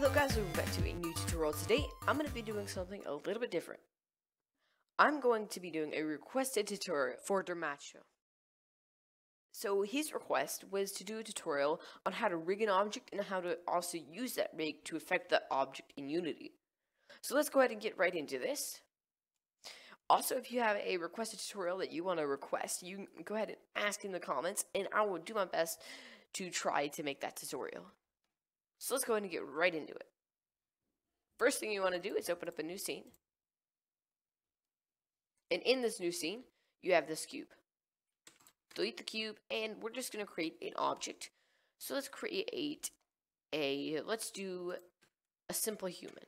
Hello guys, welcome back to a new tutorial. Today, I'm going to be doing something a little bit different. I'm going to be doing a requested tutorial for DerMatteo. So his request was to do a tutorial on how to rig an object and how to also use that rig to affect that object in Unity. So let's go ahead and get right into this. Also, if you have a requested tutorial that you want to request, you can go ahead and ask in the comments, and I will do my best to try to make that tutorial. So let's go ahead and get right into it. First thing you want to do is open up a new scene. And in this new scene, you have this cube. Delete the cube, and we're just going to create an object. So let's create let's do a simple human.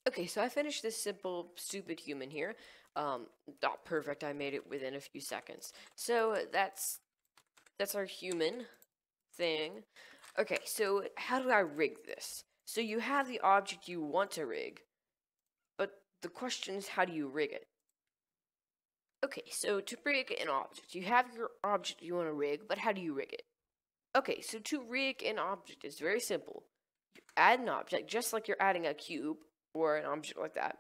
Okay, so I finished this simple, stupid human here. Not perfect, I made it within a few seconds. So that's our human thing. Okay, so how do I rig this? So you have the object you want to rig, but the question is, how do you rig it? Okay, so to rig an object, you have your object you want to rig, but how do you rig it? Okay, so to rig an object is very simple. You add an object, just like you're adding a cube, or an object like that.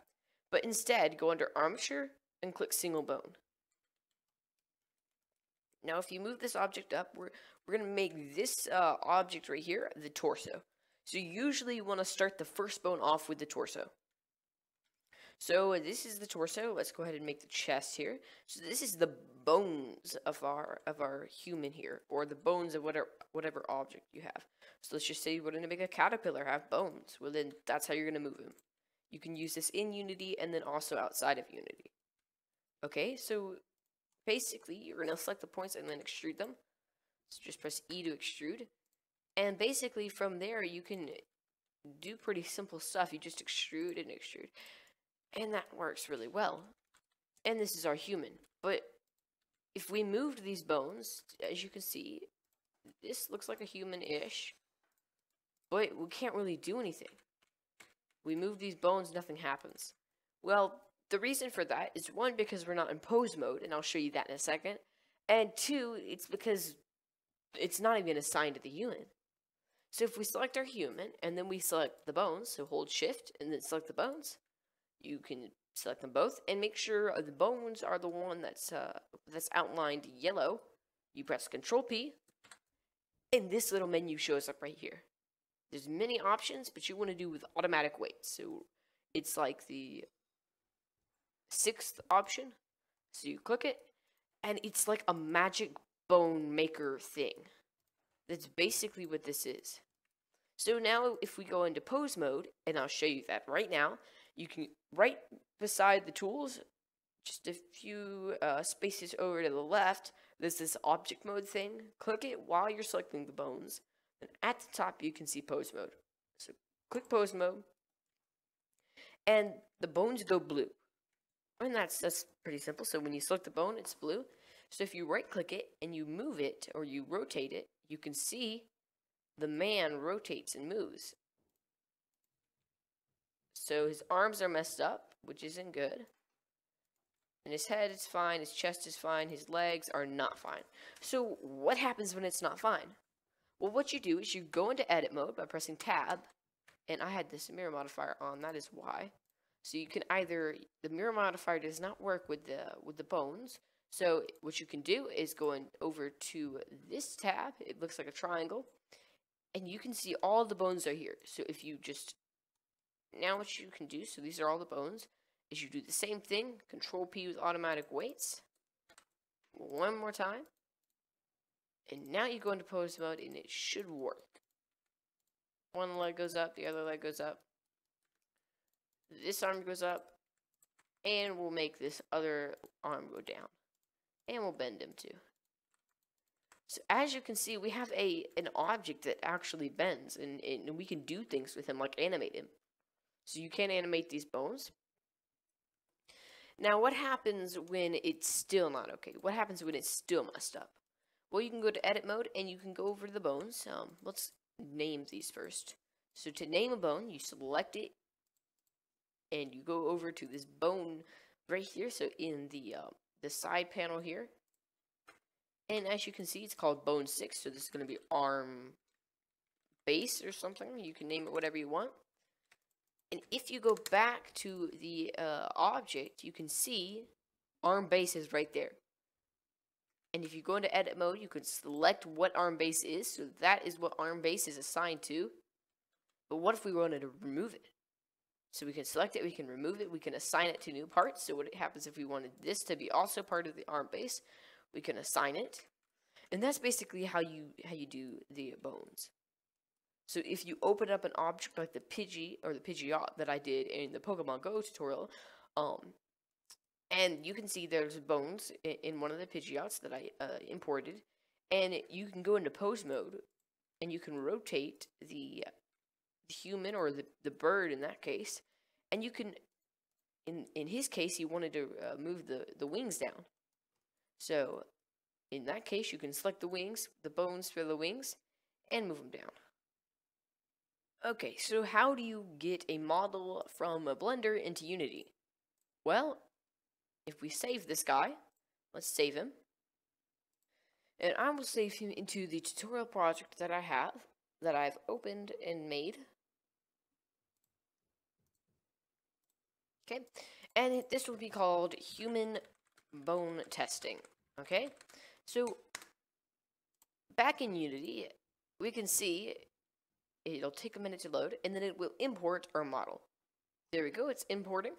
But instead, go under Armature and click Single Bone. Now, if you move this object up, we're going to make this object right here the torso. So usually you want to start the first bone off with the torso. So this is the torso. Let's go ahead and make the chest here. So this is the bones of our human here, or the bones of whatever object you have. So let's just say we're going to make a caterpillar have bones. Well, then that's how you're going to move him. You can use this in Unity and then also outside of Unity. Okay, so basically you're going to select the points and then extrude them. So just press E to extrude. And basically from there you can do pretty simple stuff. You just extrude and extrude. And that works really well. And this is our human. But if we moved these bones, as you can see, this looks like a human-ish. But we can't really do anything. We move these bones, nothing happens. Well, the reason for that is, one, because we're not in pose mode, and I'll show you that in a second. And two, it's because it's not even assigned to the human. So if we select our human, and then we select the bones, so hold shift, and then select the bones, you can select them both, and make sure the bones are the one that's outlined yellow. You press Control P, and this little menu shows up right here. There's many options, but you want to do with automatic weights. So it's like the 6th option. So you click it, and it's like a magic bone maker thing. That's basically what this is. So now if we go into pose mode, and I'll show you that right now, you can, right beside the tools, just a few spaces over to the left, there's this object mode thing. Click it while you're selecting the bones. And at the top, you can see pose mode. So click pose mode, and the bones go blue. And that's pretty simple. So when you select the bone, it's blue. So if you right-click it and you move it, or you rotate it, you can see the man rotates and moves. So his arms are messed up, which isn't good. And his head is fine, his chest is fine, his legs are not fine. So what happens when it's not fine? Well, what you do is you go into edit mode by pressing tab, and I had this mirror modifier on, that is why. So you can either, the mirror modifier does not work with the bones, so what you can do is go over to this tab, it looks like a triangle, and you can see all the bones are here. So if you just, now what you can do, so these are all the bones, is you do the same thing, Control P with automatic weights, one more time. And now you go into pose mode, and it should work. One leg goes up, the other leg goes up. This arm goes up, and we'll make this other arm go down. And we'll bend him too. So as you can see, we have an object that actually bends, and we can do things with him, like animate him. So you can animate these bones. Now what happens when it's still not okay? What happens when it's still messed up? Well, you can go to edit mode, and you can go over to the bones. Let's name these first. So to name a bone, you select it, and you go over to this bone right here. So in the side panel here, and as you can see, it's called bone 6. So this is going to be arm base or something. You can name it whatever you want. And if you go back to the object, you can see arm base is right there. And if you go into edit mode, you can select what arm base is. So that is what arm base is assigned to. But what if we wanted to remove it? So we can select it, we can remove it, we can assign it to new parts. So what happens if we wanted this to be also part of the arm base? We can assign it. And that's basically how you do the bones. So if you open up an object like the Pidgey or the Pidgeot that I did in the Pokemon Go tutorial, and you can see there's bones in one of the Pidgeots that I imported, and you can go into pose mode, and you can rotate the human or the bird in that case, and you can, in his case, he wanted to move the wings down. So in that case, you can select the wings, the bones for the wings, and move them down. Okay, so how do you get a model from a Blender into Unity? Well, if we save this guy, let's save him. And I will save him into the tutorial project that I've opened and made. Okay, and this will be called Human Bone Testing. Okay, so back in Unity, we can see it'll take a minute to load, and then it will import our model. There we go, it's importing.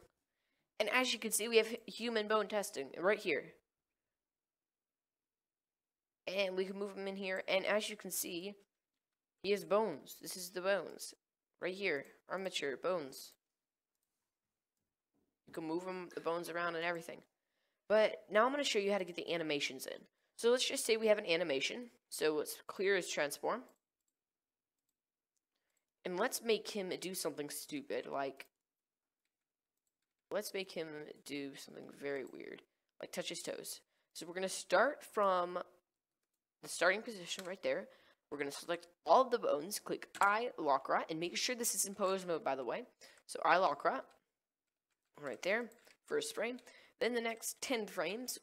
And as you can see, we have human bone testing right here. And we can move him in here, and as you can see, he has bones. This is the bones. Right here, armature, bones. You can move the bones around and everything. But now I'm going to show you how to get the animations in. So let's just say we have an animation. So it's clear as transform. And let's make him do something stupid, like, let's make him do something very weird, like touch his toes. So we're going to start from the starting position right there. We're going to select all of the bones, click I lock rot, and make sure this is in pose mode, by the way. So I lock rot, right there, first frame. Then the next 10 frames,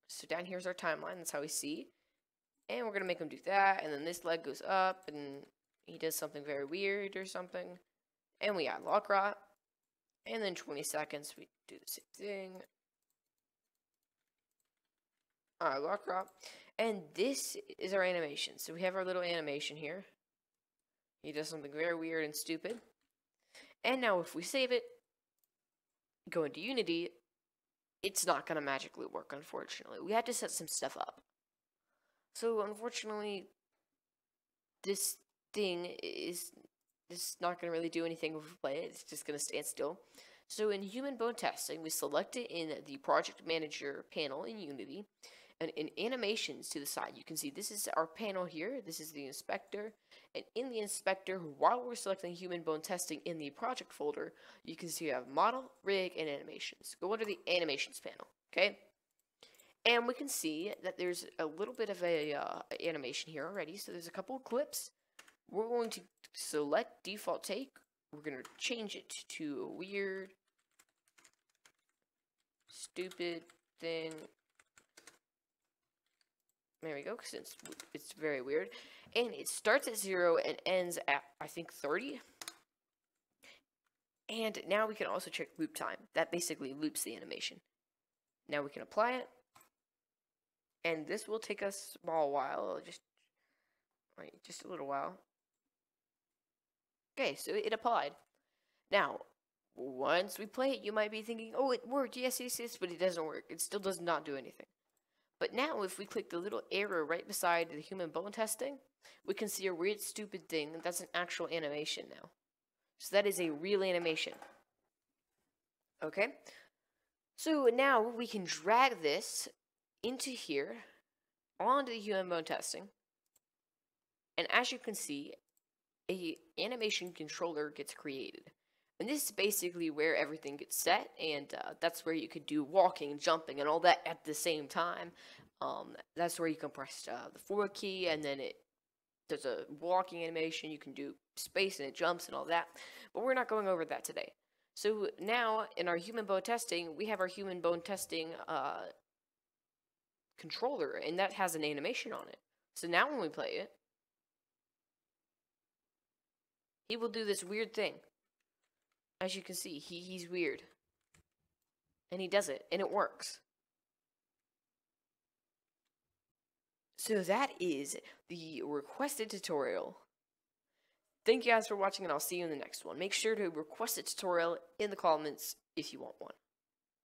so down here's our timeline, that's how we see. And we're going to make him do that, and then this leg goes up, and he does something very weird or something. And we add lock rot. And then 20 seconds, we do the same thing. Lock rot. And this is our animation. So we have our little animation here. He does something very weird and stupid. And now if we save it, go into Unity, it's not going to magically work, unfortunately. We had to set some stuff up. So unfortunately, this thing is not going to really do anything if we play it. It's just going to stand still. So in human bone testing, we select it in the project manager panel in Unity. And in animations to the side, you can see this is our panel here. This is the inspector. And in the inspector, while we're selecting human bone testing in the project folder, you can see you have model, rig, and animations. Go under the animations panel, okay? And we can see that there's a little bit of a animation here already. So there's a couple of clips. We're going to select default take. We're going to change it to a weird, stupid thing. There we go, because it's very weird. And it starts at 0 and ends at, I think, 30. And now we can also check loop time. That basically loops the animation. Now we can apply it. And this will take us a small while, just a little while. Okay, so it applied. Now, once we play it, you might be thinking, oh, it worked, yes, but it doesn't work. It still does not do anything. But now, if we click the little arrow right beside the human bone testing, we can see a weird, stupid thing. That's an actual animation now. So that is a real animation. Okay? So now we can drag this into here, onto the human bone testing. And as you can see, a animation controller gets created. And this is basically where everything gets set, and that's where you could do walking, jumping, and all that at the same time. That's where you can press the forward key, and then it does a walking animation. You can do space, and it jumps, and all that. But we're not going over that today. So now in our human bone testing, we have our human bone testing controller, and that has an animation on it. So now when we play it, he will do this weird thing. As you can see, he's weird. And he does it, and it works. So that is the requested tutorial. Thank you guys for watching, and I'll see you in the next one. Make sure to request a tutorial in the comments if you want one.